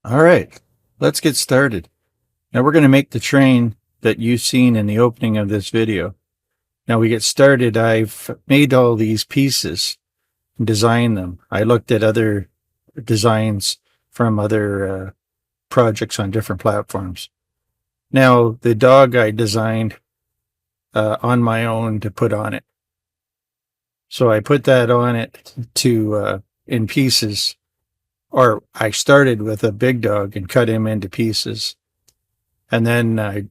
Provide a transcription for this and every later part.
All right, let's get started. Now we're going to make the train that you've seen in the opening of this video. Now we get started. I've made all these pieces and designed them. I looked at other designs from other projects on different platforms. Now the dog I designed on my own to put on it. So I put that on it to in pieces, or I started with a big dog and cut him into pieces. And then I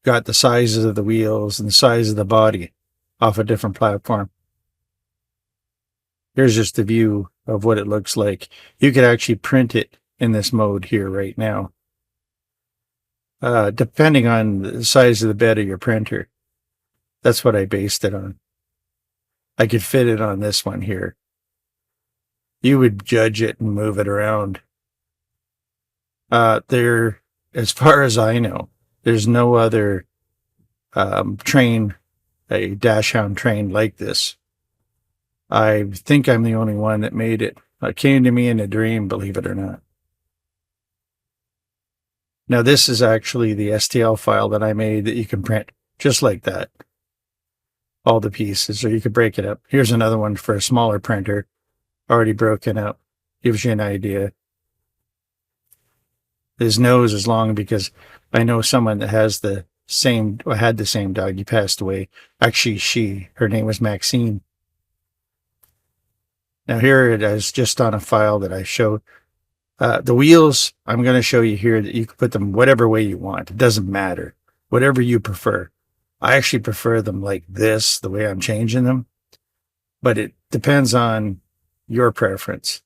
got the sizes of the wheels and the size of the body off a different platform. Here's just a view of what it looks like. You could actually print it in this mode here right now. Depending on the size of the bed of your printer. That's what I based it on. I could fit it on this one here. You would judge it and move it around. As far as I know, there's no other train, a dachshund train like this. I think I'm the only one that made it. It came to me in a dream, believe it or not. Now this is actually the STL file that I made that you can print just like that. All the pieces, or you could break it up. Here's another one for a smaller printer, already broken up. Gives you an idea. His nose is long because I know someone that has the same, or had the same dog. He passed away. Actually, her name was Maxine. Now here it is, just on a file that I showed. The wheels, I'm going to show you here that you can put them whatever way you want. It doesn't matter. Whatever you prefer. I actually prefer them like this, the way I'm changing them. But it depends on your preference.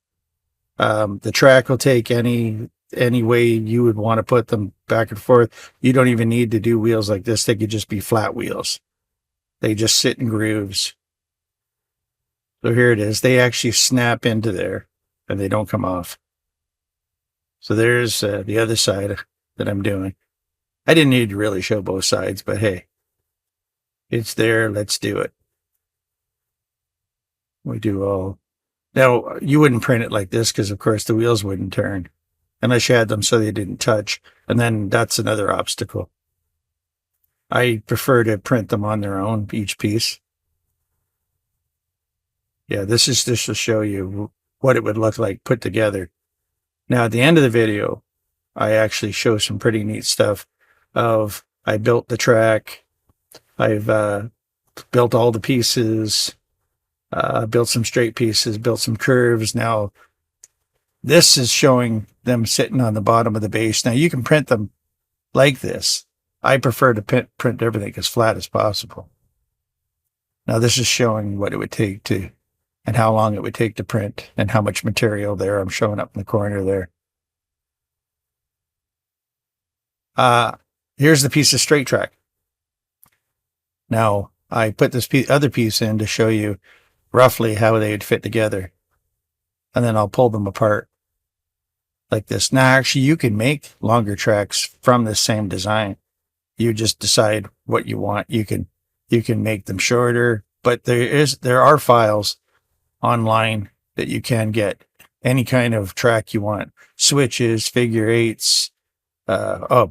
The track will take any way you would want to put them back and forth. You don't even need to do wheels like this. They could just be flat wheels. They just sit in grooves. So here it is. They actually snap into there and they don't come off. So there's the other side that I'm doing. I didn't need to really show both sides, but hey, it's there. Let's do it. We do all. Now, you wouldn't print it like this because, of course, the wheels wouldn't turn unless you had them so they didn't touch. And then that's another obstacle. I prefer to print them on their own, each piece. Yeah, this is just to show you what it would look like put together. Now, at the end of the video, I actually show some pretty neat stuff of I built the track. I've built all the pieces. Built some straight pieces, built some curves. Now, this is showing them sitting on the bottom of the base. Now, you can print them like this. I prefer to print everything as flat as possible. Now, this is showing what it would take to, and how long it would take to print, and how much material there. I'm showing up in the corner there. Here's the piece of straight track. Now, I put this other piece in to show you roughly how they would fit together. And then I'll pull them apart like this. Now, actually, you can make longer tracks from the same design. You just decide what you want. You can make them shorter, but there are files online that you can get any kind of track you want. Switches, figure eights,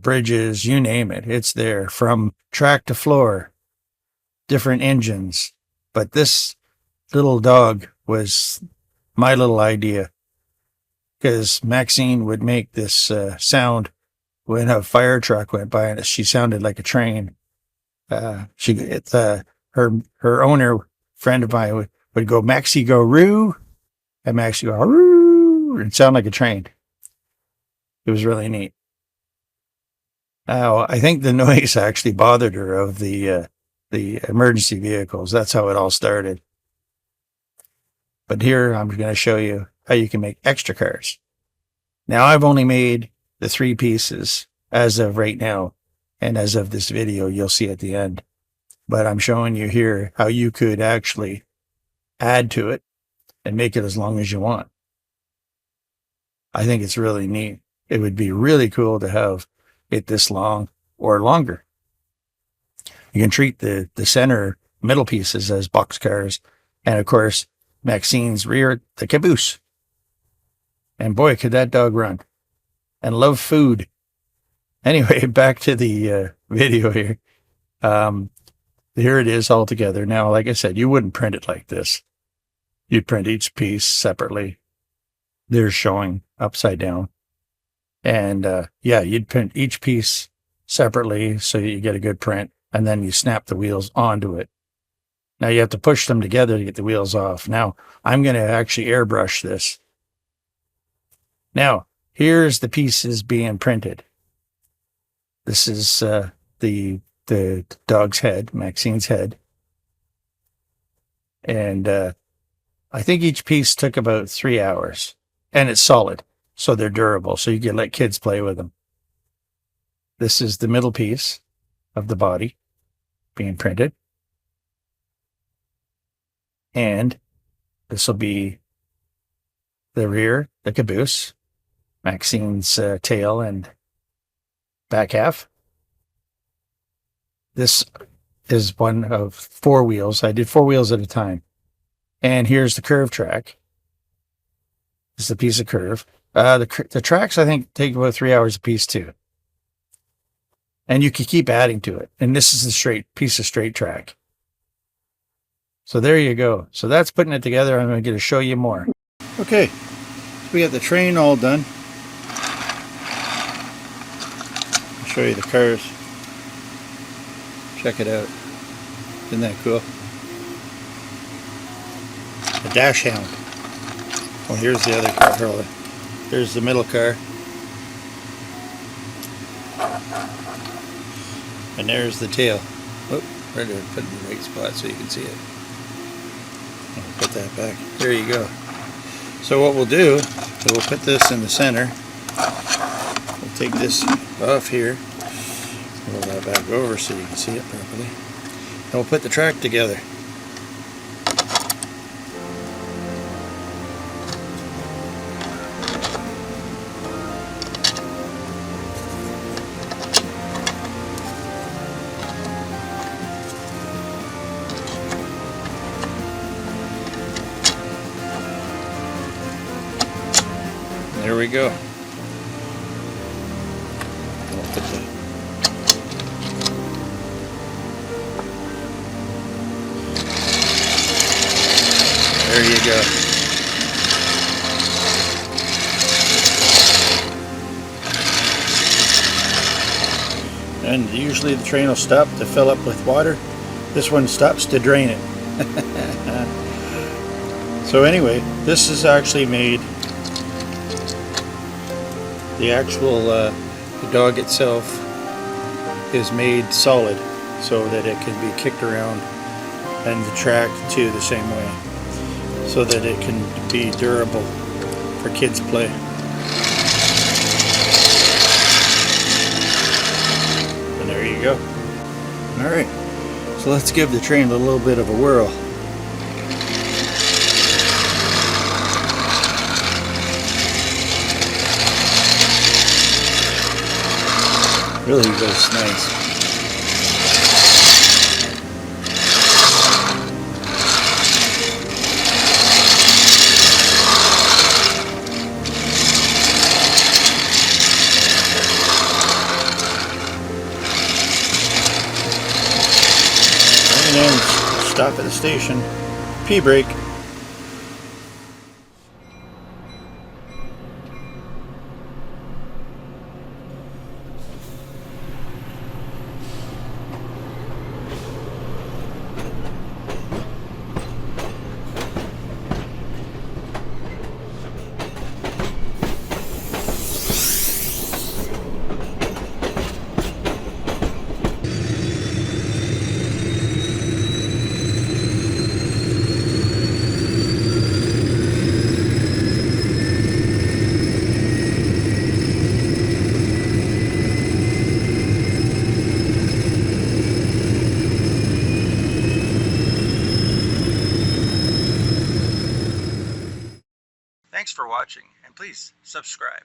bridges, you name it. It's there, from track to floor, different engines. But this little dog was my little idea, because Maxine would make this sound when a fire truck went by, and she sounded like a train. Her owner friend of mine would go, "Maxie, go roo," and Maxie go roo, and sound like a train. It was really neat. Now, I think the noise actually bothered her of the emergency vehicles. That's how it all started. But here I'm going to show you how you can make extra cars. Now, I've only made the 3 pieces as of right now. And as of this video, you'll see at the end. But I'm showing you here how you could actually add to it and make it as long as you want. I think it's really neat. It would be really cool to have it this long or longer. You can treat the center middle pieces as box cars. And of course, Maxine's rear, the caboose. And boy, could that dog run. and love food. Anyway, back to the video here. Here it is all together. Now, like I said, you wouldn't print it like this. You'd print each piece separately. They're showing upside down. And yeah, you'd print each piece separately so you get a good print. And then you snap the wheels onto it. Now you have to push them together to get the wheels off. Now, I'm going to actually airbrush this. Now, here's the pieces being printed. This is the dog's head, Maxine's head. And I think each piece took about 3 hours. And it's solid, so they're durable, so you can let kids play with them. This is the middle piece of the body being printed. And this will be the rear, the caboose, Maxine's tail and back half. This is one of 4 wheels. I did 4 wheels at a time. And here's the curve track. This is a piece of curve. The tracks, I think, take about 3 hours a piece too. And you can keep adding to it. And this is the straight piece of straight track. So there you go. So that's putting it together. I'm going to show you more. Okay, we got the train all done. I'll show you the cars. Check it out. Isn't that cool? The dash hound. Oh, here's the other car. Here's the middle car. And there's the tail. Oh, right there. Put it in the right spot so you can see it. I'll put that back. There you go. So what we'll do is we'll put this in the center. We'll take this off here. Roll that back over so you can see it properly. And we'll put the track together. There we go. I'll put the there you go. And usually the train will stop to fill up with water. This one stops to drain it. So anyway, this is actually made. The actual the dog itself is made solid so that it can be kicked around, and the track too the same way, so that it can be durable for kids' play. And there you go. Alright, so let's give the train a little bit of a whirl. Really goes nice. And then stop at the station, pee break. Thanks for watching, and please subscribe.